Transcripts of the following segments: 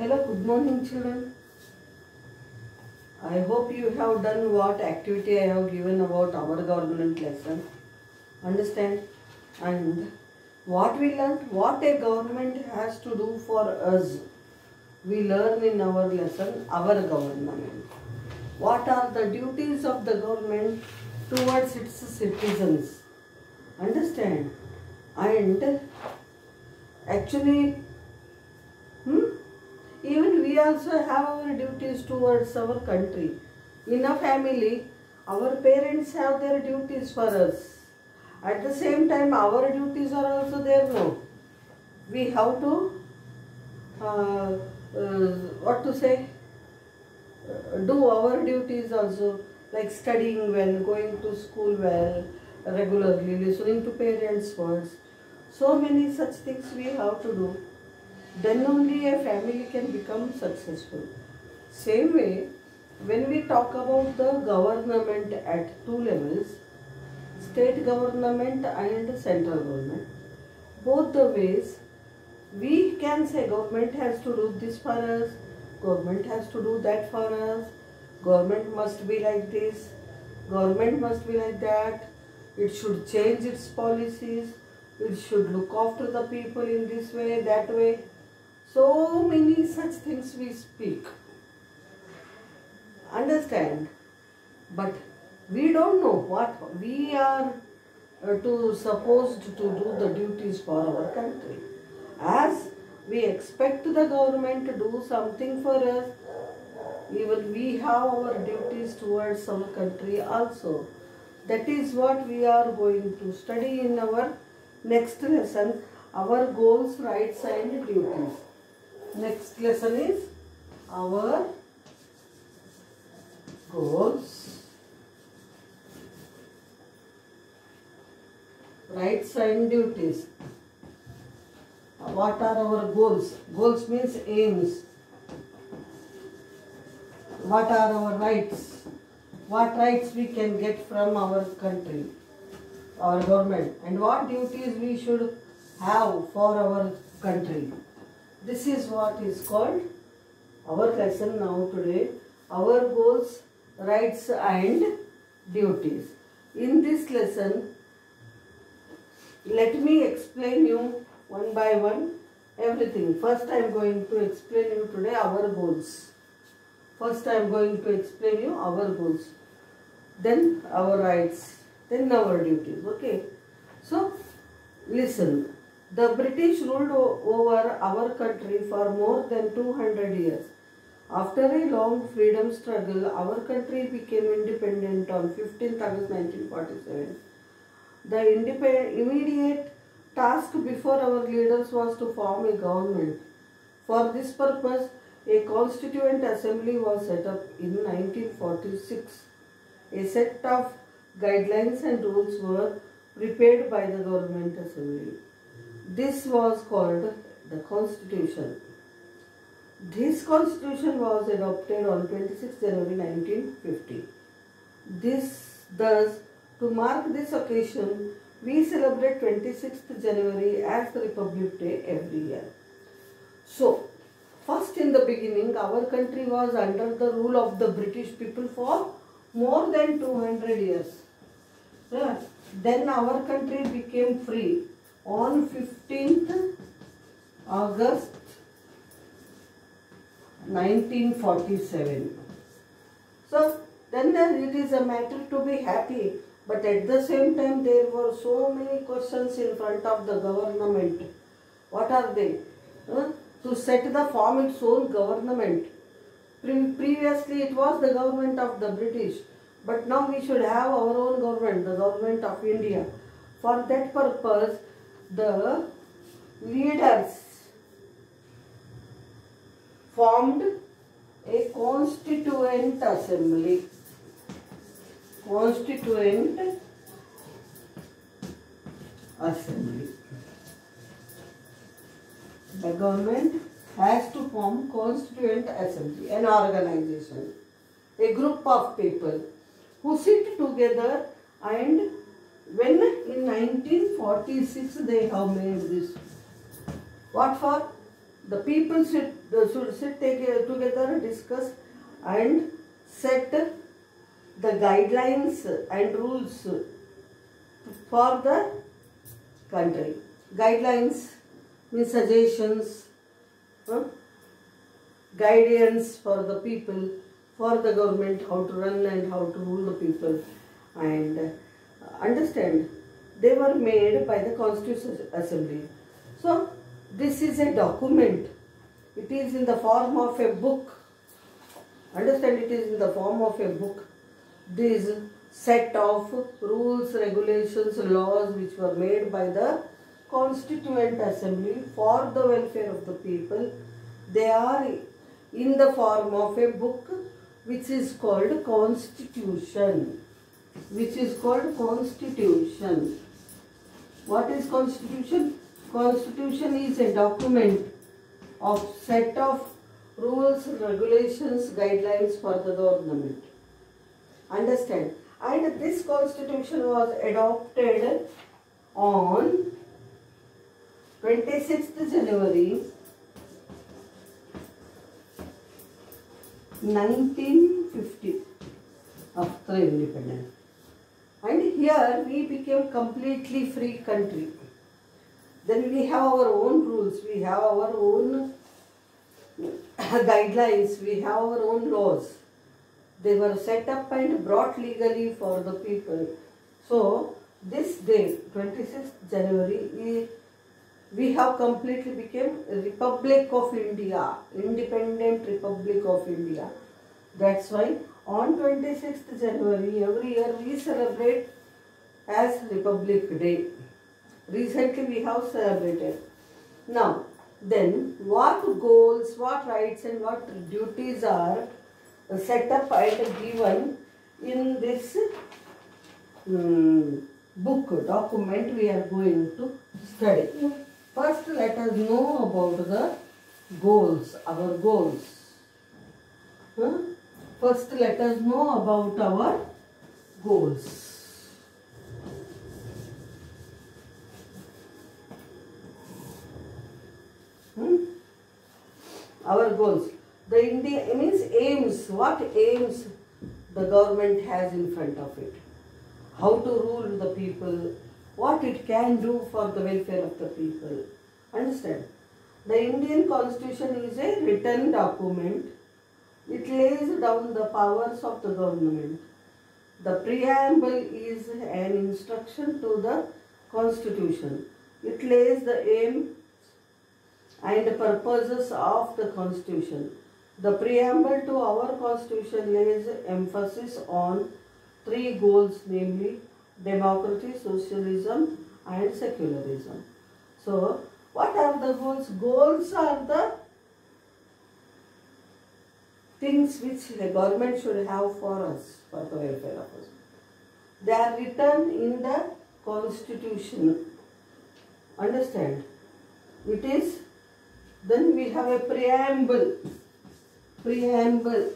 Hello, good morning children. I hope you have done what activity I have given about our government lesson. Understand? And what we learned, what a government has to do for us. We learn in our lesson, our government. What are the duties of the government towards its citizens? Understand? And actually, even we also have our duties towards our country. In a family, our parents have their duties for us. At the same time, our duties are also there now. We have to, do our duties also, like studying well, going to school well, regularly listening to parents' words. So many such things we have to do. Then only a family can become successful. Same way, when we talk about the government at two levels, state government and central government, both the ways, we can say government has to do this for us, government has to do that for us, government must be like this, government must be like that, it should change its policies, it should look after the people in this way, that way. So many such things we speak. Understand? But we don't know what we are supposed to do the duties for our country. As we expect the government to do something for us, even we have our duties towards our country also. That is what we are going to study in our next lesson, our goals, rights and duties. Next lesson is our goals, rights and duties. What are our goals? Goals means aims. What are our rights? What rights we can get from our country, our government, and what duties we should have for our country. This is what is called our lesson now today, our goals, rights and duties. In this lesson, let me explain you one by one everything. First I am going to explain you today our goals. First I am going to explain you our goals, then our rights, then our duties. Okay. So listen. The British ruled over our country for more than 200 years. After a long freedom struggle, our country became independent on 15th August 1947. The immediate task before our leaders was to form a government. For this purpose, a constituent assembly was set up in 1946. A set of guidelines and rules were prepared by the government assembly. This was called the Constitution. This Constitution was adopted on 26 January 1950. Thus, to mark this occasion, we celebrate 26th January as the Republic Day every year. So, first in the beginning, our country was under the rule of the British people for more than 200 years. Yeah. Then our country became free on 15th August 1947. So then it is a matter to be happy, but at the same time there were so many questions in front of the government. What are they? To form its own government. Previously it was the government of the British, but now we should have our own government, the government of India. For that purpose, the leaders formed a constituent assembly. Constituent assembly. The government has to form constituent assembly, an organization, a group of people who sit together, and when in 1946 they have made this. What for? The people should sit together, discuss and set the guidelines and rules for the country. Guidelines means suggestions, guidance for the people, for the government, how to run and how to rule the people. And understand, they were made by the Constitutional Assembly. So this is a document. It is in the form of a book. Understand, it is in the form of a book. This set of rules, regulations, laws which were made by the Constituent Assembly for the welfare of the people, they are in the form of a book which is called Constitution. Which is called Constitution. What is Constitution? Constitution is a document of set of rules, regulations, guidelines for the government. Understand? And this Constitution was adopted on 26th January 1950 after independence. And here we became completely free country. Then we have our own rules, we have our own guidelines, we have our own laws. They were set up and brought legally for the people. So this day, 26th January, we have completely become a Republic of India, Independent Republic of India. That's why on 26th January every year we celebrate as Republic Day. Recently we have celebrated. Now then, what goals, what rights and what duties are set up and given in this book, document we are going to study. First let us know about the goals, our goals. First let us know about our goals. Our goals. The India means aims. What aims the government has in front of it? How to rule the people? What it can do for the welfare of the people? Understand? The Indian Constitution is a written document. It lays down the powers of the government. The preamble is an instruction to the Constitution. It lays the aim and purposes of the Constitution. The preamble to our Constitution lays emphasis on three goals, namely democracy, socialism and secularism. So, what are the goals? Goals are the things which the government should have for us, for the welfare of us. They are written in the Constitution. Understand? It is, then we have a preamble. Preamble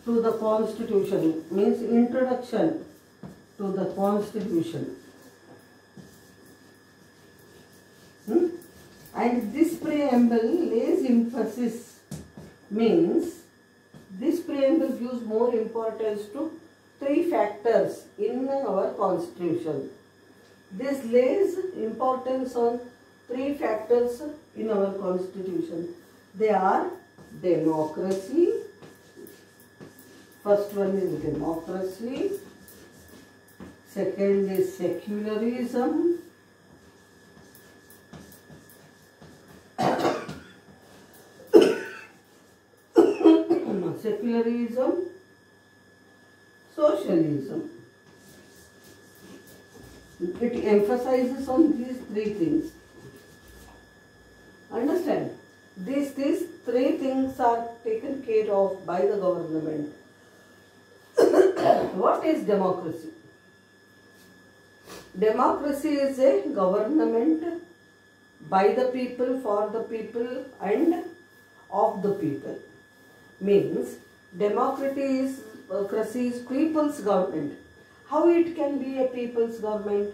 to the Constitution means introduction to the Constitution. And this preamble lays emphasis, means this preamble gives more importance to three factors in our Constitution. This lays importance on three factors in our Constitution. They are democracy. First one is democracy. Second is secularism. Secularism, socialism. It emphasizes on these three things. Understand? These three things are taken care of by the government. What is democracy? Democracy is a government by the people, for the people and of the people. Means democracy is people's government. How it can be a people's government?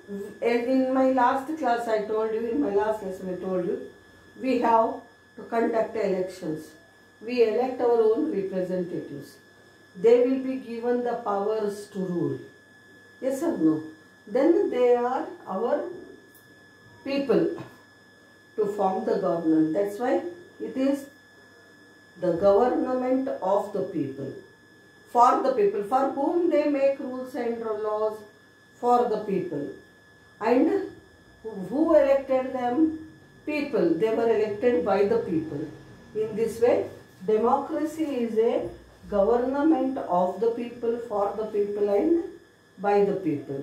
And in my last class I told you, in my last lesson I told you, We have to conduct elections. We elect our own representatives. They will be given the powers to rule. Yes or no? Then they are our people to form the government. That's why it is the government of the people. For the people. For whom they make rules and laws? For the people. And who elected them? People. They were elected by the people. In this way, democracy is a government of the people, for the people and by the people.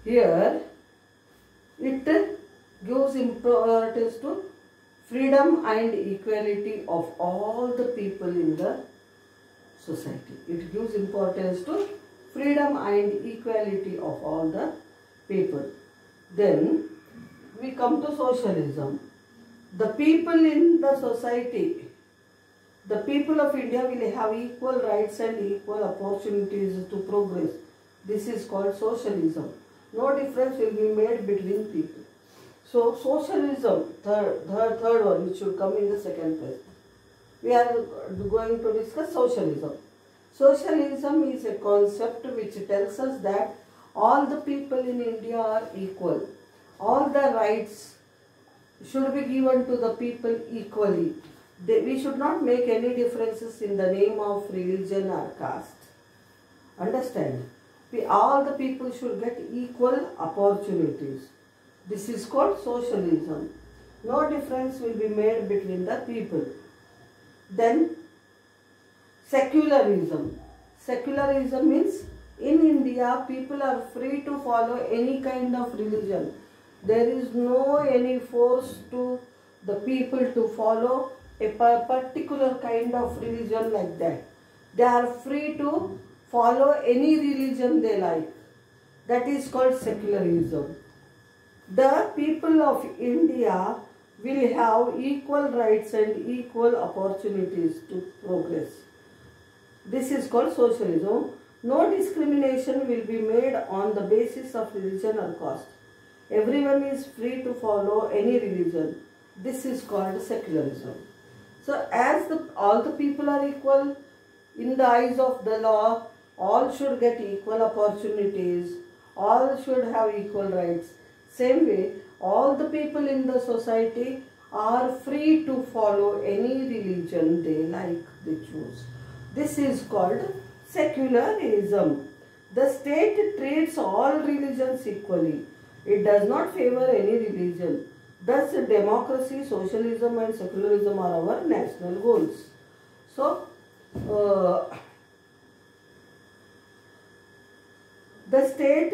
Here, it gives importance to freedom and equality of all the people in the society. It gives importance to freedom and equality of all the people. Then we come to socialism. The people in the society, the people of India will have equal rights and equal opportunities to progress. This is called socialism. No difference will be made between people. So socialism, the third one, which should come in the second place. We are going to discuss socialism. Socialism is a concept which tells us that all the people in India are equal. All the rights should be given to the people equally. We should not make any differences in the name of religion or caste. Understand? All the people should get equal opportunities. This is called socialism. No difference will be made between the people. Then secularism. Secularism means in India people are free to follow any kind of religion. There is no any force to the people to follow a particular kind of religion like that. They are free to follow any religion they like. That is called secularism. The people of India will have equal rights and equal opportunities to progress. This is called socialism. No discrimination will be made on the basis of religion or caste. Everyone is free to follow any religion. This is called secularism. So as all the people are equal in the eyes of the law, all should get equal opportunities, all should have equal rights. Same way, all the people in the society are free to follow any religion they like, they choose. This is called secularism. The state treats all religions equally. It does not favor any religion. Thus, democracy, socialism and secularism are our national goals. So, the state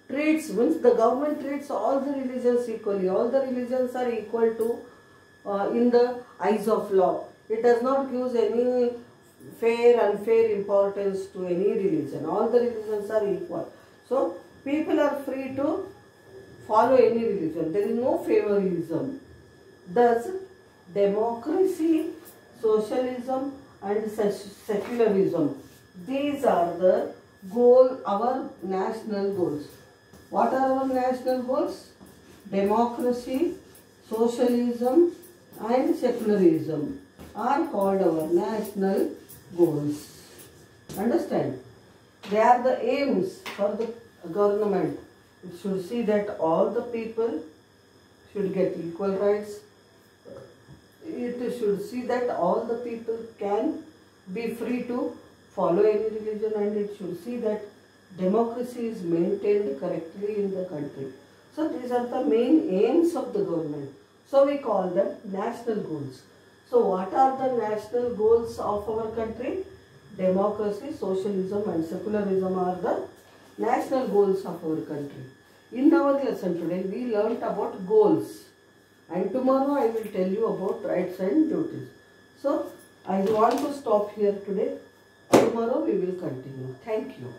treats, means the government treats all the religions equally. All the religions are equal to in the eyes of law. It does not give any fair, unfair importance to any religion. All the religions are equal. So, people are free to follow any religion. There is no favoritism. Thus, democracy, socialism and secularism, these are the our national goals. What are our national goals? Democracy, socialism and secularism are called our national goals. Understand? They are the aims for the government. It should see that all the people should get equal rights. It should see that all the people can be free to follow any religion, and it should see that democracy is maintained correctly in the country. So these are the main aims of the government. So we call them national goals. So what are the national goals of our country? Democracy, socialism and secularism are the national goals of our country. In our lesson today, we learnt about goals. And tomorrow I will tell you about rights and duties. So I want to stop here today. Tomorrow we will continue. Thank you.